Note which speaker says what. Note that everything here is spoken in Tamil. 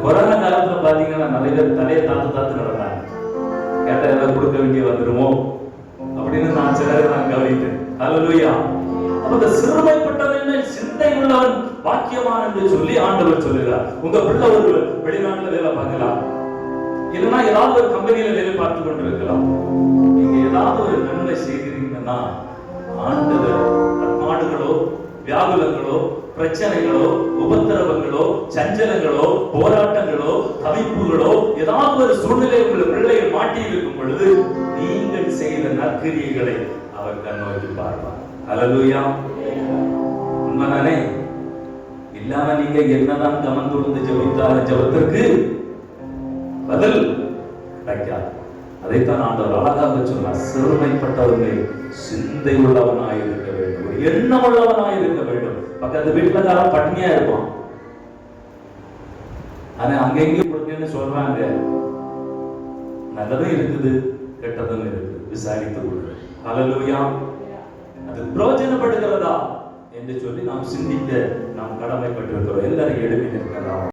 Speaker 1: கொரோனா காலத்துல பாத்தீங்கன்னா நிறைய பேர் தலையை தாத்து நடந்தாங்க. கேட்ட ஏதாவது கொடுக்க வேண்டிய வந்துருமோ அப்படின்னு நான் சிலரை நான் கவனித்தேன். ஹல்லேலூயா. அப்ப இந்த சிறுமைப்பட்டவன் சிந்தை உள்ளவன் பாக்கியவான் என்று சொல்லி ஆண்டவர் சொல்லுகிறார். உங்க பிள்ளை ஒரு வெளிநாட்டுல வேலை பார்க்கலாம், இல்லைன்னா ஏதாவது ஒரு கம்பெனியில வேலை பார்த்து கொண்டிருக்கலாம். நீங்க ஏதாவது ஒரு நன்மை செய்கிறீங்கன்னா ஆண்டவர் பாடுகளோ வியாகுலங்களோ பிரச்சனைகளோ உபத்திரவங்களோ சஞ்சலங்களோ போராட்டங்களோ தவிப்புகளோ ஏதாவது ஒரு சூழ்நிலை உங்கள் பிள்ளைகள் மாட்டி இருக்கும் பொழுது நீங்கள் செய்த நற்கிரியைகளை அவர் கண்ணோக்கி பார்ப்பார். ஹல்லேலூயா. உண்மைதானே? இல்லாம நீங்க என்னதான் கமந்துழுந்து ஜெபித்தாலும் ஜெபத்திற்கு பதில் கிடைக்காது. அதைத்தான் ஆண்டவர் அழகாக சொன்னார். சிறுமைப்பட்டவர்கள் சிந்தை உள்ளவனாய் இருக்க வேண்டும், எண்ணம் உள்ளவனாய் இருக்க வேண்டும். பக்கத்து வீட்டுல பட்னியா இருப்பான், ஆனா அங்கெங்கே கொடுக்கன்னு சொல்றாங்க. நல்லதும் இருக்குது கெட்டதும் இருக்குது, விசாரித்துக் கொள்வது. ஹல்லேலூயா. அது பிரயோஜனப்படுகிறதா என்று சொல்லி நாம் சிந்திக்க நாம் கடமைப்பட்டிருக்கிறோம். எல்லாரும் எழுப்பி நிற்கலாம்.